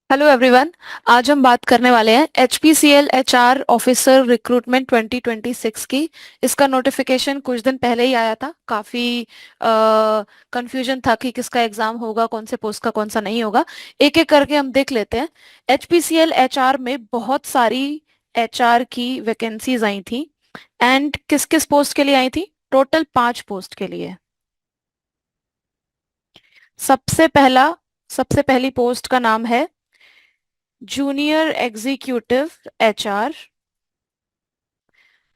Hello everyone. आज हम बात करने वाले हैं HPCL HR ऑफिसर रिक्रूटमेंट 2026 की। इसका नोटिफिकेशन कुछ दिन पहले ही आया था। काफ़ी कंफ्यूजन था कि किसका एग्ज़ाम होगा, कौन से पोस्ट का, कौन सा नहीं होगा। एक एक करके हम देख लेते हैं। HPCL HR में बहुत सारी HR की वैकेंसीज आई थी। एंड किस किस पोस्ट के लिए आई थी? टोटल 5 पोस्ट के लिए। सबसे पहला सबसे पहली पोस्ट का नाम है जूनियर एग्जीक्यूटिव HR।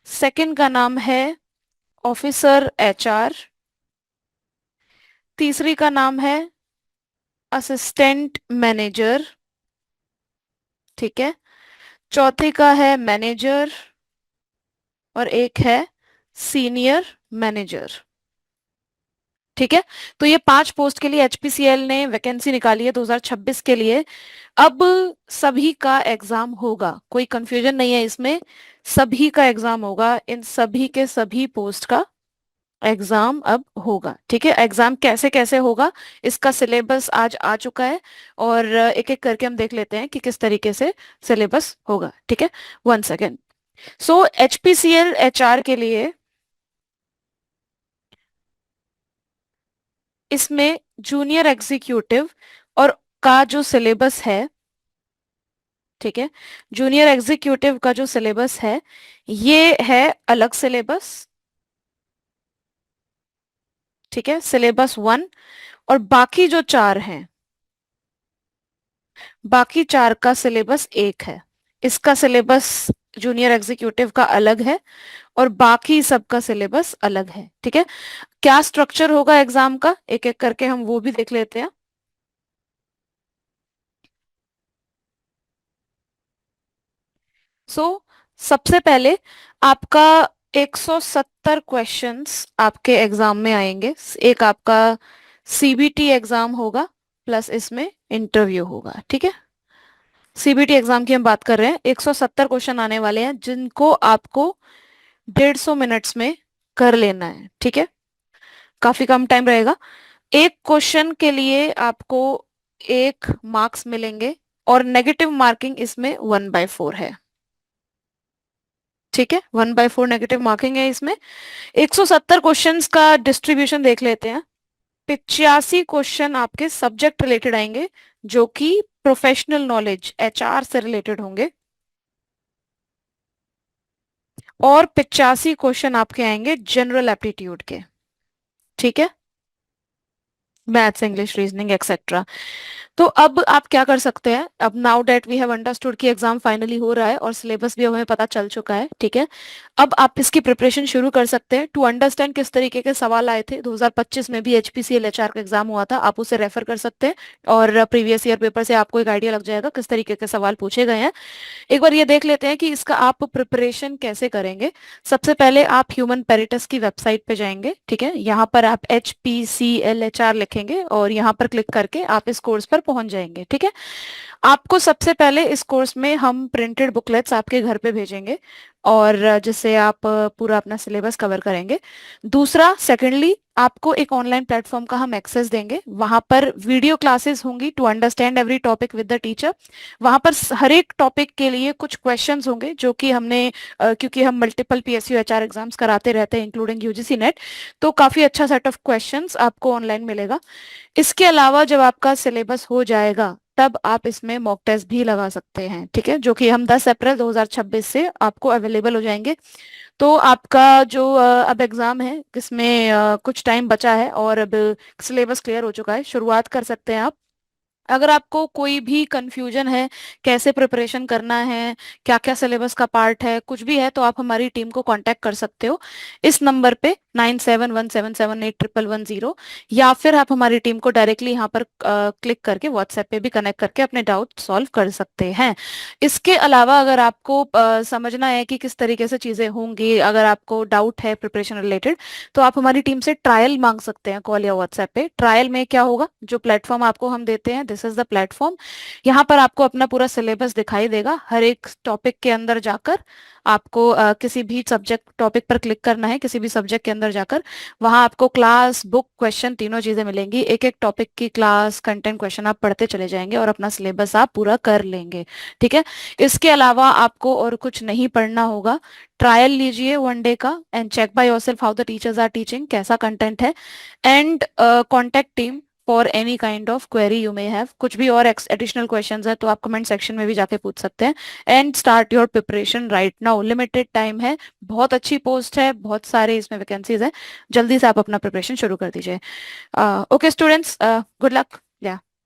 सेकंड का नाम है ऑफिसर HR। तीसरी का नाम है असिस्टेंट मैनेजर। ठीक है। चौथी का है मैनेजर। और एक है सीनियर मैनेजर। ठीक है। तो ये 5 पोस्ट के लिए HPCL ने वैकेंसी निकाली है 2026 के लिए। अब सभी का एग्जाम होगा, कोई कंफ्यूजन नहीं है इसमें। सभी का एग्जाम होगा, इन सभी के सभी पोस्ट का एग्जाम अब होगा। ठीक है। एग्जाम कैसे कैसे होगा, इसका सिलेबस आज आ चुका है। और एक एक करके हम देख लेते हैं कि किस तरीके से सिलेबस होगा। ठीक है। 1 सेकेंड। सो HPCL HR के लिए इसमें जूनियर एग्जीक्यूटिव और का जो सिलेबस है, ठीक है, जूनियर एग्जीक्यूटिव का जो सिलेबस है ये है अलग सिलेबस। ठीक है, सिलेबस 1। और बाकी जो 4 हैं, बाकी 4 का सिलेबस एक है। इसका सिलेबस जूनियर एग्जीक्यूटिव का अलग है और बाकी सबका सिलेबस अलग है। ठीक है। क्या स्ट्रक्चर होगा एग्जाम का, एक एक करके हम वो भी देख लेते हैं। सो सबसे पहले आपका 170 क्वेश्चंस आपके एग्जाम में आएंगे। एक आपका CBT एग्जाम होगा, प्लस इसमें इंटरव्यू होगा। ठीक है। CBT एग्जाम की हम बात कर रहे हैं। 170 क्वेश्चन आने वाले हैं जिनको आपको 150 मिनट्स में कर लेना है। ठीक है। काफी कम टाइम रहेगा। एक क्वेश्चन के लिए आपको 1 मार्क्स मिलेंगे और नेगेटिव मार्किंग इसमें 1/4 है। ठीक है, 1/4 नेगेटिव मार्किंग है इसमें। 170 क्वेश्चंस का डिस्ट्रीब्यूशन देख लेते हैं। 85 क्वेश्चन आपके सब्जेक्ट रिलेटेड आएंगे, जो कि प्रोफेशनल नॉलेज HR से रिलेटेड होंगे। और 85 क्वेश्चन आपके आएंगे जनरल एप्टीट्यूड के। ठीक है, मैथ्स, इंग्लिश, रीजनिंग एक्सेट्रा। तो अब आप क्या कर सकते हैं, अब now that we have understood कि एग्जाम फाइनली हो रहा है और सिलेबस भी हमें पता चल चुका है। ठीक है। अब आप इसकी प्रिपरेशन शुरू कर सकते हैं। टू अंडरस्टैंड किस तरीके के सवाल आए थे 2025 में भी HPCL HR का एग्जाम हुआ था, आप उसे रेफर कर सकते हैं। और प्रीवियस ईयर पेपर से आपको एक आइडिया लग जाएगा किस तरीके के सवाल पूछे गए हैं। एक बार ये देख लेते हैं कि इसका आप प्रिपरेशन कैसे करेंगे। सबसे पहले आप ह्यूमन पेरिटस की वेबसाइट पे जाएंगे। ठीक है, यहाँ पर आप HPCL HR लिखेंगे और यहाँ पर क्लिक करके आप इस कोर्स पर पहुंच जाएंगे। ठीक है। आपको सबसे पहले इस कोर्स में हम प्रिंटेड बुकलेट्स आपके घर पे भेजेंगे, और जिससे आप पूरा अपना सिलेबस कवर करेंगे। दूसरा, सेकेंडली, आपको एक ऑनलाइन प्लेटफॉर्म का हम एक्सेस देंगे। वहां पर वीडियो क्लासेस होंगी to understand every topic with the teacher. वहां पर हर एक टॉपिक के लिए कुछ क्वेश्चंस होंगे जो कि हमने क्योंकि हम मल्टीपल PSU HR एग्जाम्स कराते रहते हैं इंक्लूडिंग UGC नेट, तो काफी अच्छा सेट ऑफ क्वेश्चंस आपको ऑनलाइन मिलेगा। इसके अलावा जब आपका सिलेबस हो जाएगा तब आप इसमें मॉक टेस्ट भी लगा सकते हैं। ठीक है, जो कि हम 10 अप्रैल 2026 से आपको अवेलेबल हो जाएंगे। तो आपका जो अब एग्जाम है इसमें कुछ टाइम बचा है और अब सिलेबस क्लियर हो चुका है, शुरुआत कर सकते हैं आप। अगर आपको कोई भी कंफ्यूजन है, कैसे प्रिपरेशन करना है, क्या क्या सिलेबस का पार्ट है, कुछ भी है, तो आप हमारी टीम को कांटेक्ट कर सकते हो इस नंबर पे 9717781110। या फिर आप हमारी टीम को डायरेक्टली यहाँ पर क्लिक करके व्हाट्सएप पे भी कनेक्ट करके अपने डाउट सॉल्व कर सकते हैं। इसके अलावा अगर आपको समझना है कि किस तरीके से चीज़ें होंगी, अगर आपको डाउट है प्रिपरेशन रिलेटेड, तो आप हमारी टीम से ट्रायल मांग सकते हैं कॉल या व्हाट्सएप पे। ट्रायल में क्या होगा, जो प्लेटफॉर्म आपको हम देते हैं दिस इज द प्लेटफॉर्म। यहाँ पर आपको अपना पूरा सिलेबस दिखाई देगा। हर एक टॉपिक के अंदर जाकर आपको किसी भी सब्जेक्ट टॉपिक पर क्लिक करना है, किसी भी सब्जेक्ट के अंदर जाकर वहां आपको क्लास, बुक, क्वेश्चन तीनों चीजें मिलेंगी। एक एक टॉपिक की क्लास, कंटेंट, क्वेश्चन आप पढ़ते चले जाएंगे और अपना सिलेबस आप पूरा कर लेंगे। ठीक है। इसके अलावा आपको और कुछ नहीं पढ़ना होगा। ट्रायल लीजिए 1 डे का and check by yourself how the teachers are teaching, कैसा कंटेंट है, and contact team for any kind of query you may have. कुछ भी और एडिशनल क्वेश्चंस है तो आप कमेंट सेक्शन में भी जाके पूछ सकते हैं। And start your preparation right now. Limited time है, बहुत अच्छी पोस्ट है, बहुत सारे इसमें वैकेंसीज है, जल्दी से आप अपना प्रिपरेशन शुरू कर दीजिए। Okay students, good luck.